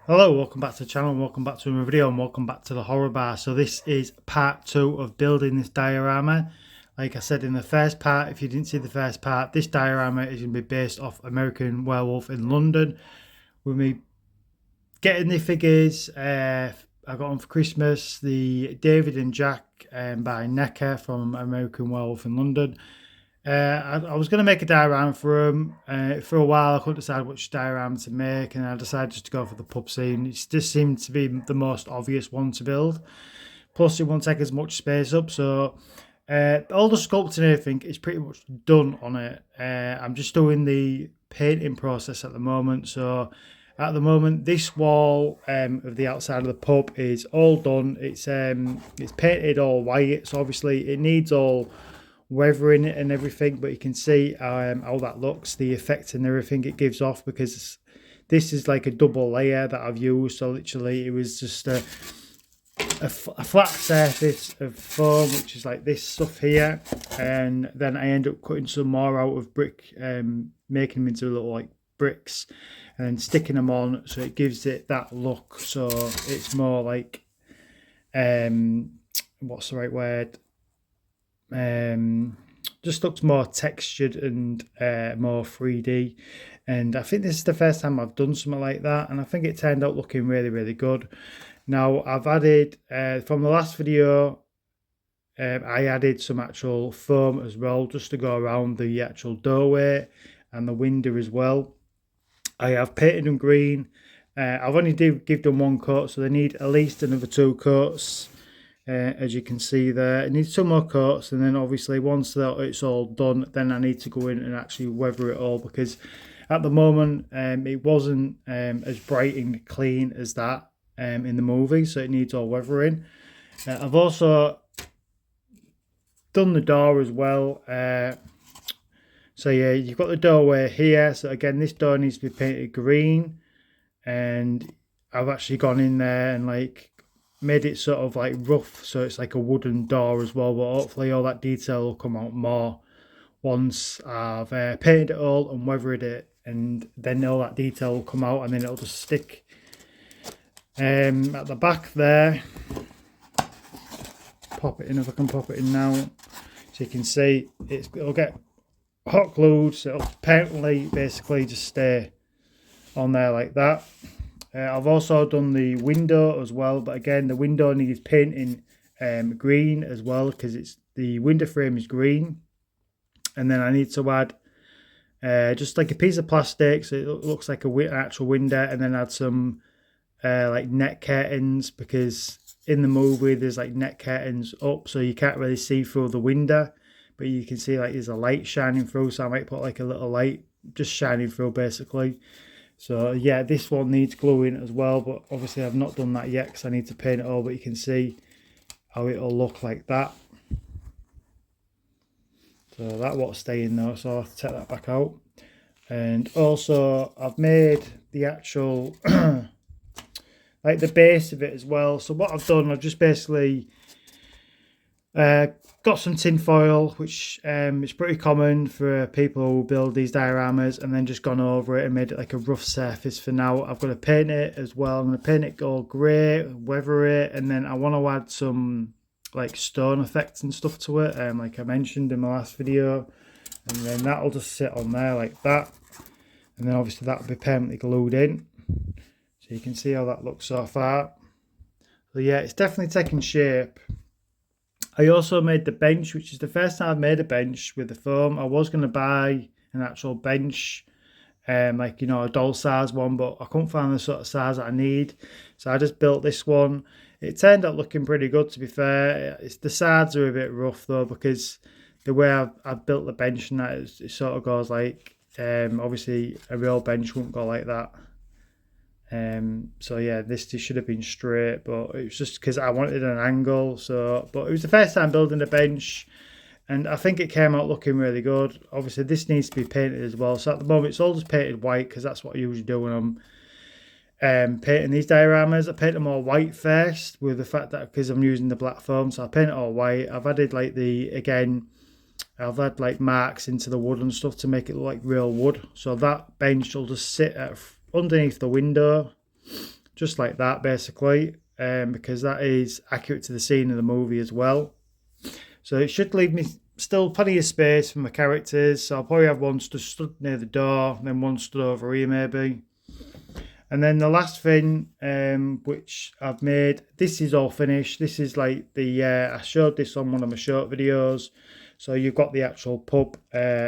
Hello, welcome back to the channel, and welcome back to another video, and welcome back to the horror bar. So this is part 2 of building this diorama. Like I said in the first part, if you didn't see the first part, this diorama is going to be based off American Werewolf in London. With me getting the figures, I got them for Christmas, the David and Jack by Necker from American Werewolf in London. I was going to make a diorama for him. For a while, I couldn't decide which diorama to make, and I decided just to go for the pub scene. It just seemed to be the most obvious one to build. Plus, it won't take as much space up, so all the sculpting and everything is pretty much done on it. I'm just doing the painting process at the moment. So, at the moment, this wall of the outside of the pub is all done. It's painted all white, so obviously it needs all weathering it and everything, but you can see how that looks, the effect and everything it gives off, because this is like a double layer that I've used. So literally it was just a flat surface of foam, which is like this stuff here, and then I end up cutting some more out of brick, making them into little like bricks and sticking them on, so it gives it that look. So it's more like what's the right word, just looks more textured and more 3D. And I think this is the first time I've done something like that, and I think it turned out looking really good. Now I've added from the last video, I added some actual foam as well, just to go around the actual doorway and the window as well. I have painted them green. I've only give them one coat, so they need at least another 2 coats. As you can see there, it needs some more coats, and then obviously once it's all done, then I need to go in and actually weather it all, because at the moment it wasn't as bright and clean as that in the movie, so it needs all weathering. I've also done the door as well. So yeah, you've got the doorway here. So again, this door needs to be painted green, and I've actually gone in there and like made it sort of like rough, so it's like a wooden door as well. But hopefully all that detail will come out more once I've painted it all and weathered it, and then all that detail will come out, and then it'll just stick at the back there. Pop it in, if I can pop it in now, so you can see it'll get hot glued, so it'll apparently basically just stay on there like that. I've also done the window as well, but again the window needs painting green as well, because it's the window frame is green. And then I need to add just like a piece of plastic, so it looks like an actual window, and then add some like net curtains, because in the movie there's like net curtains up, so you can't really see through the window, but you can see like there's a light shining through, so I might put like a little light just shining through basically. So yeah, this one needs gluing as well, but obviously I've not done that yet because I need to paint it all, but you can see how it'll look like that. So that won't stay in though, so I'll have to take that back out. And also I've made the actual like the base of it as well. So what I've done, I've just basically got some tin foil, which is pretty common for people who build these dioramas, and then just gone over it and made it like a rough surface for now. I've got to paint it as well. I'm going to paint it all grey, weather it, and then I want to add some like stone effects and stuff to it, like I mentioned in my last video, and then that'll just sit on there like that, and then obviously that'll be permanently glued in, so you can see how that looks so far. So yeah, it's definitely taking shape. I also made the bench, which is the first time I've made a bench with the foam. I was going to buy an actual bench, like, you know, a doll size one, but I couldn't find the sort of size that I need. So I just built this one. It turned out looking pretty good, to be fair. The sides are a bit rough though, because the way I've built the bench and that, it sort of goes like, obviously a real bench wouldn't go like that. So yeah, this should have been straight, but it was just because I wanted an angle. So, but it was the first time building a bench, and I think it came out looking really good. Obviously this needs to be painted as well, so at the moment it's all just painted white, because that's what I usually do when I'm painting these dioramas. I paint them all white first, with the fact that because I'm using the black foam, so I paint it all white. I've added like I've had like marks into the wood and stuff to make it look like real wood, so that bench will just sit underneath the window just like that basically, because that is accurate to the scene of the movie as well. So it should leave me still plenty of space for my characters. So I'll probably have one stood near the door, then one stood over here maybe. And then the last thing, which I've made, this is all finished. This is like the, I showed this on one of my short videos. So you've got the actual pub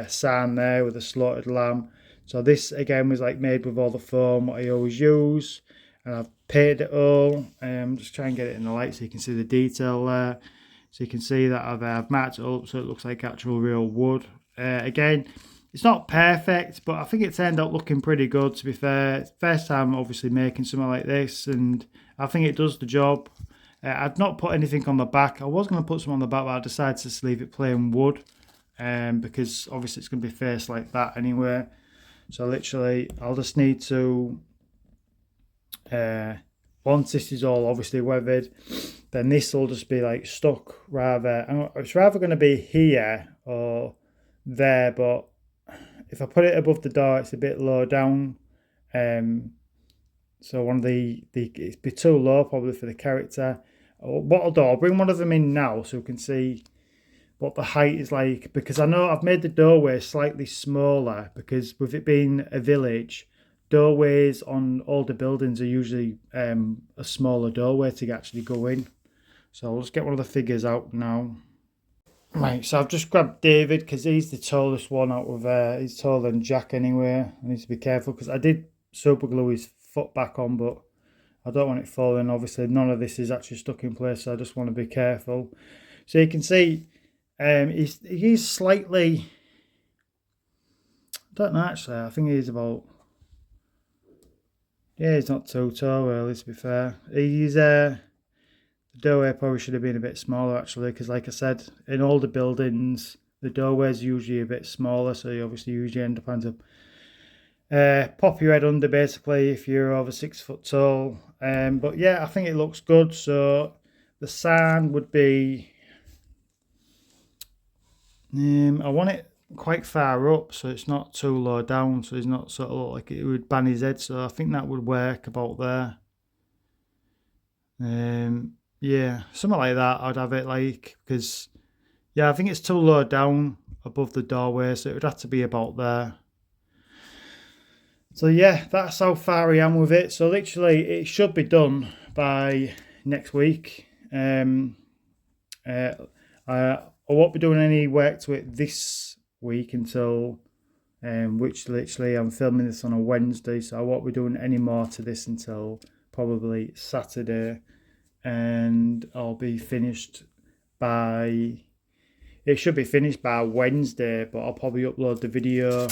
sign there with a slaughtered lamb. So this again was like made with all the foam, what I always use. And I've painted it all. Just try and get it in the light so you can see the detail there. So you can see that I've marked it up so it looks like actual real wood. Again, it's not perfect, but I think it turned out looking pretty good, to be fair. First time, obviously, making something like this, and I think it does the job. I've not put anything on the back. I was going to put some on the back, but I decided to just leave it plain wood, because obviously it's going to be faced like that anyway. So literally, I'll just need to, once this is all obviously weathered, then this will just be like stuck rather. It's rather going to be here or there, but if I put it above the door, it's a bit low down. So one of it's be too low probably for the character. What I'll do, I'll bring one of them in now so we can see what the height is like, because I know I've made the doorway slightly smaller, because with it being a village, doorways on older buildings are usually a smaller doorway to actually go in. So I'll just get one of the figures out now. Right, so I've just grabbed David because he's the tallest one out of, he's taller than Jack anyway. I need to be careful because I did super glue his foot back on, but I don't want it falling. Obviously, none of this is actually stuck in place, so I just want to be careful. So you can see he's slightly, I don't know actually, I think he's about, yeah, he's not too tall really, to be fair. He's, the doorway probably should have been a bit smaller actually, because like I said, in older buildings the doorway's usually a bit smaller, so you obviously usually end up having to pop your head under basically if you're over 6 foot tall. But yeah, I think it looks good. So the sign would be, I want it quite far up so it's not too low down, so it's not sort of look like it would bang his head, so I think that would work about there. Yeah, something like that I'd have it like, because yeah, I think it's too low down above the doorway, so it would have to be about there. So yeah, that's how far I am with it. So literally it should be done by next week. I won't be doing any work to it this week until, which literally I'm filming this on a Wednesday, so I won't be doing any more to this until probably Saturday. And I'll be finished by, it should be finished by Wednesday, but I'll probably upload the video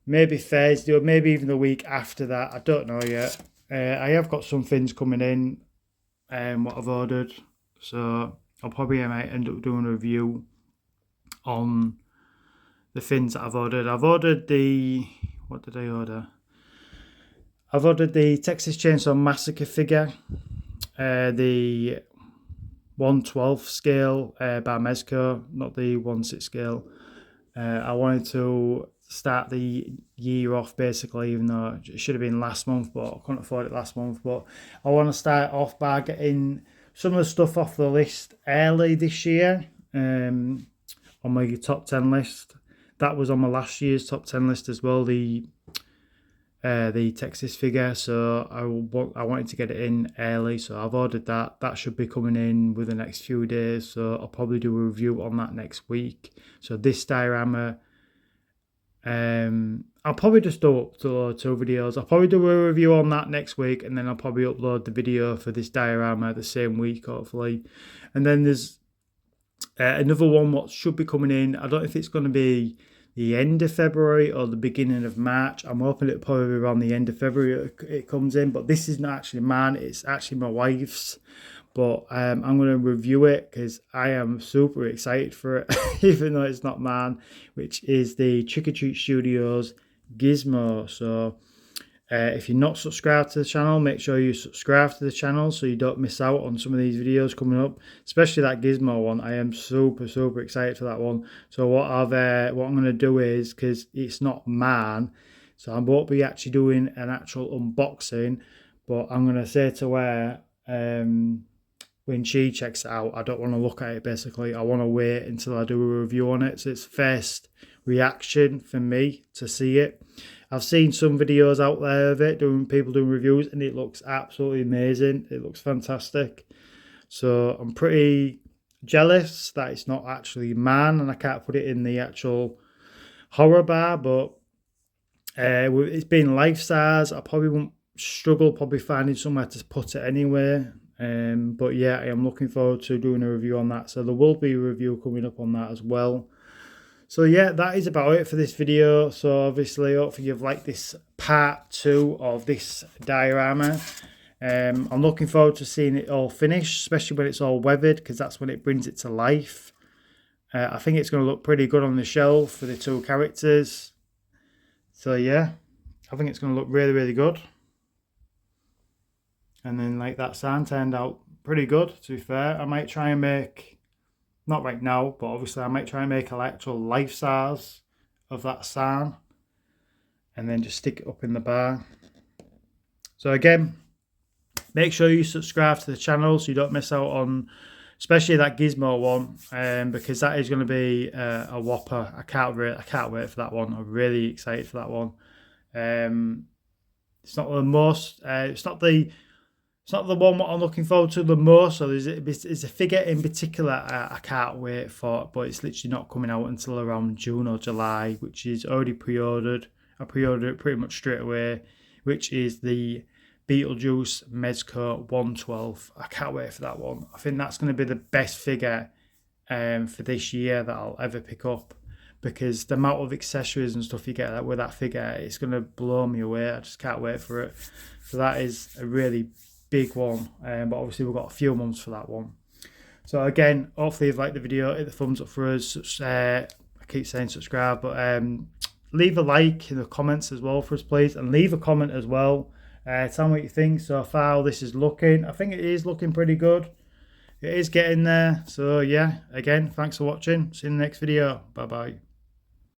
maybe Thursday or maybe even the week after that. I don't know yet. I have got some things coming in, what I've ordered, so I'll probably might end up doing a review on the things that I've ordered. I've ordered the, what did I order? I've ordered the Texas Chainsaw Massacre figure, the 1/12 scale by Mezco, not the 1/6 scale. I wanted to start the year off basically, even though it should have been last month, but I couldn't afford it last month. But I want to start off by getting some of the stuff off the list early this year, on my top 10 list. That was on my last year's top 10 list as well, the Texas figure, so I wanted to get it in early, so I've ordered that. That should be coming in within the next few days, so I'll probably do a review on that next week. So this diorama, I'll probably just do 2 videos. I'll probably do a review on that next week, and then I'll probably upload the video for this diorama the same week, hopefully. And then there's another one what should be coming in. I don't know if it's going to be the end of February or the beginning of March. I'm hoping it'll probably be around the end of February it comes in, but this is not actually mine, it's actually my wife's. But I'm going to review it because I am super excited for it, even though it's not mine, which is the Trick or Treat Studios Gizmo. So if you're not subscribed to the channel, make sure you subscribe to the channel so you don't miss out on some of these videos coming up, especially that Gizmo one. I am super excited for that one. So what I'm going to do is, because it's not mine, so I won't be actually doing an actual unboxing, But I'm going to say to her, when she checks it out, I don't want to look at it basically. I want to wait until I do a review on it. So it's first reaction for me to see it. I've seen some videos out there of it, people doing reviews, and it looks absolutely amazing. It looks fantastic. So I'm pretty jealous that it's not actually man and I can't put it in the actual horror bar, but it's being life size. I probably won't struggle finding somewhere to put it anyway. But yeah, I am looking forward to doing a review on that. So there will be a review coming up on that as well. So yeah, that is about it for this video. So obviously, hopefully you've liked this part 2 of this diorama. I'm looking forward to seeing it all finished, especially when it's all weathered, because that's when it brings it to life. I think it's going to look pretty good on the shelf for the 2 characters. So yeah, I think it's going to look really, really good. And then like that sign turned out pretty good, to be fair. I might try and make, not right now, but obviously I might try and make an actual life size of that sign and then just stick it up in the bar. So again, make sure you subscribe to the channel so you don't miss out on, especially that gizmo one, because that is going to be a whopper. I can't wait for that one. I'm really excited for that one. It's not the most, it's not the one what I'm looking forward to the most. So there's a figure in particular I can't wait for, but it's literally not coming out until around June or July, which is already pre-ordered. I pre-ordered it pretty much straight away, which is the Beetlejuice Mezco 112. I can't wait for that one. I think that's going to be the best figure for this year that I'll ever pick up, because the amount of accessories and stuff you get with that figure, it's going to blow me away. I just can't wait for it. So that is a really big one, but obviously we've got a few months for that one. So again, hopefully you've liked the video. Hit the thumbs up for us. I keep saying subscribe, but leave a like in the comments as well for us, please, and leave a comment as well. Tell me what you think so far how this is looking. I think it is looking pretty good. It is getting there. So yeah, again, thanks for watching. See you in the next video. Bye bye.